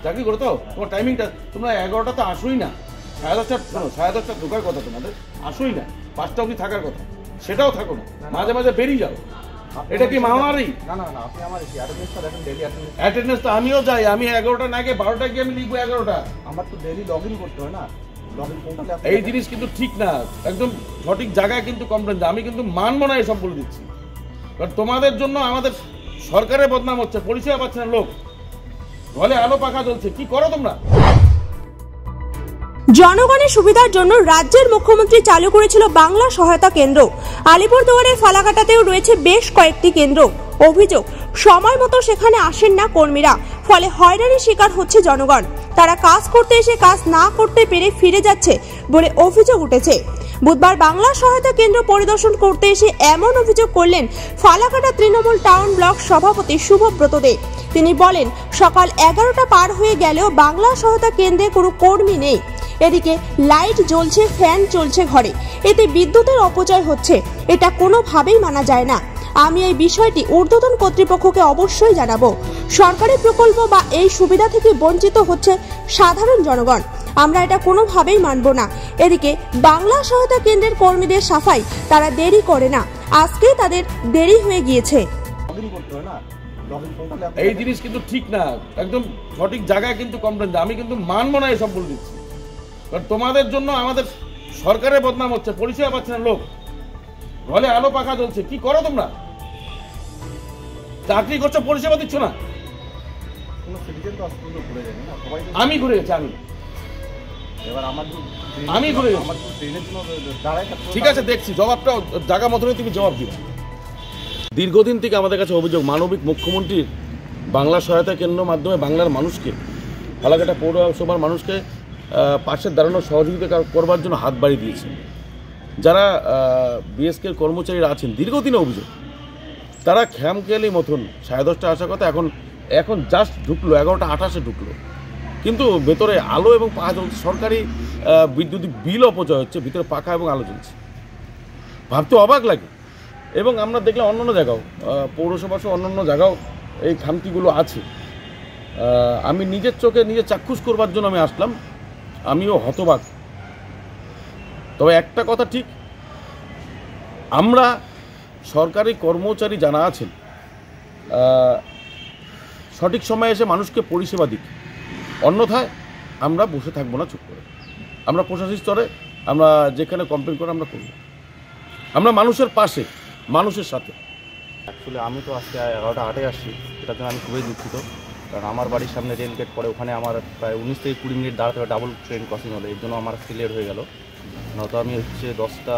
চাকরি করো তো তোমার টাইমিংটা তোমরা 11টা তো আসোই না, 10:30 শোনো 10:30 ঢোকার কথা, তোমাদের আসোই না, 5টা অবধি থাকার কথা, সেটাও থাকো না, মাঝে মাঝে বেরিয়ে যাও। এটা কি মহামারী? না না না, আপনি আমার অ্যাটেন্ডেন্সটা দেখেন, ডেইলি অ্যাটেন্ডেন্স তো আমিও যাই, আমি 11টা না গিয়ে 12টা গিয়ে আমি লিখবো 11টা। আমার তো ডেইলি লগ ইন করতে হয় না, লগ ইন কোনটা? এই জিনিস কিন্তু ঠিক না, একদম সঠিক জায়গায় কিন্তু কমপ্লেন। আমি কিন্তু মানবো না এসব বলে দিচ্ছি, কারণ তোমাদের জন্য আমাদের সরকারের বদনাম হচ্ছে, পরিষেবা পাচ্ছে না লোক, ঘরে আলো পাখা জ্বলছে, কি করো তোমরা? জনগণের সুবিধার জন্য রাজ্যের মুখ্যমন্ত্রী চালু করেছিল বাংলা সহায়তা কেন্দ্র। আলিপুরদুয়ারের ফালাকাটাতেও রয়েছে বেশ কয়েকটি কেন্দ্র। অভিযোগ, সময় মতো সেখানে আসেন না কর্মীরা, ফলে হয়রানির শিকার হচ্ছে জনগণ। তারা কাজ করতে এসে কাজ না করতে পেরে ফিরে যাচ্ছে বলে অভিযোগ উঠেছে। বুধবার বাংলা সহায়তা কেন্দ্র পরিদর্শন করতে এসে এমন অভিযোগ করলেন ফালাকাটা তৃণমূল টাউন ব্লক সভাপতি শুভব্রত দে। তিনি বলেন, সকাল 11টা পার হয়ে গেলেও বাংলা সহায়তা কেন্দ্রে কোনো কর্মী নেই। এদিকে লাইট জ্বলছে, ফ্যান চলছে ঘরে, এতে বিদ্যুতের অপচয় হচ্ছে। এটা কোনোভাবেই মানা যায় না। আমি এই বিষয়টি ঊর্ধ্বতন কর্তৃপক্ষকে অবশ্যই জানাবো। সরকারি প্রকল্প বা এই সুবিধা থেকে বঞ্চিত হচ্ছে সাধারণ জনগণ, আমরা এটা কোনোভাবেই মানব না। এদিকে বাংলা সহায়তা কেন্দ্রের কর্মীদের সাফাই, তারা দেরি করে না, আজকে তাদের দেরি হয়ে গিয়েছে। এই জিনিস কিন্তু ঠিক না, একদম সঠিক জায়গায় কিন্তু কমপ্লেন। আমি কিন্তু মানবো না এসব বলে দিচ্ছি, কারণ তোমাদের জন্য আমাদের সরকারের বদনাম হচ্ছে, পরিষেবা পাচ্ছে না লোক, ঘরে আলো পাখা জ্বলছে, কি করো তোমরা? চাকরি করছো, পরিষেবা দিচ্ছ না। আমি ঘুরে গেছি, আমি ঘুরে গেছি, ঠিক আছে, দেখছি, জবাবটা জায়গা মতনই তুমি জবাব দিবে। দীর্ঘদিন থেকে আমাদের কাছে অভিযোগ, মানবিক মুখ্যমন্ত্রীর বাংলা সহায়তা কেন্দ্রের মাধ্যমে বাংলার মানুষকে, ফালাকাটা পৌরসভার মানুষকে পাশে দাঁড়ানোর সহযোগিতা করবার জন্য হাত বাড়িয়ে দিয়েছে। যারা বিএসকের কর্মচারীরা আছেন, দীর্ঘদিনে অভিযোগ, তারা খেয়ামখেয়ালি মতন 10:30 আসার কথা, এখন জাস্ট ঢুকলো, 11:28 ঢুকলো, কিন্তু ভেতরে আলো এবং পাখা জ্বলছে। সরকারি বৈদ্যুতিক বিল অপচয় হচ্ছে, ভিতরে পাখা এবং আলো জ্বলছে, ভাবতে অবাক লাগে। এবং আমরা দেখলাম অন্যান্য জায়গাও, পৌরসভা সহ অন্যান্য জায়গাও এই খামতিগুলো আছে। আমি নিজের চোখে নিজে চাক্ষুষ করবার জন্য আমি আসলাম, আমিও হতবাক। তবে একটা কথা ঠিক, আমরা সরকারি কর্মচারী যারা আছেন, সঠিক সময়ে এসে মানুষকে পরিষেবা দিক, অন্যথায় আমরা বসে থাকবো না চুপ করে। আমরা প্রশাসনিক স্তরে আমরা যেখানে কমপ্লেন করে আমরা করব, আমরা মানুষের পাশে, মানুষের সাথে। অ্যাকচুয়ালি আমি তো আজকে 11:08 আসছি, এটার জন্য আমি খুবই দুঃখিত। কারণ আমার বাড়ির সামনে রেল গেট পড়ে, ওখানে আমার প্রায় 19 থেকে 20 মিনিট দাঁড়াতে হবে, ডাবল ট্রেন ক্রসিং হলে, এর জন্য আমার আজকে লেট হয়ে গেল। নয়তো আমি 10টা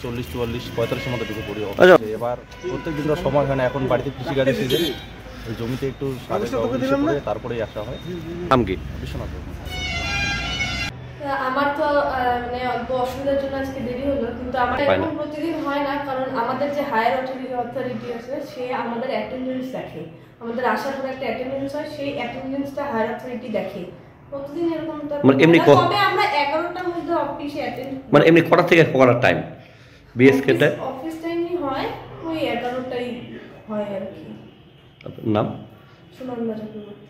40, 44, 45 মতো ঢুকে পড়ি। এবার প্রত্যেক দিন তো সময় হয় না, এখন বাড়িতে কৃষিকাজের সিজন, ওই জমিতে একটু তারপরেই আসা হয়। বিশ্বনাথ। আমার তো মানে অল্প অসুবিধার জন্য আজকে দেরি হলো, কিন্তু আমার এখন প্রতিদিন হয় না, কারণ আমাদের যে হায়ার অথরিটি আছে, সে আমাদের অ্যাটেন্ডেন্স দেখে, আমাদের আসার পরে একটা অ্যাটেন্ডেন্স হয়, সেই অ্যাটেন্ডেন্সটা হায়ার অথরিটি দেখে। প্রতিদিন এরকম তো এমনি তবে আমরা 11টার মধ্যে অফিসে অ্যাটেন্ড, মানে এমনি কটা থেকে কটার টাইম বিএসকে টাইম? অফিস টাইমই হয় ওই 11টাই হয় আর কি। নাম? সুনন্দা চক্রবর্তী।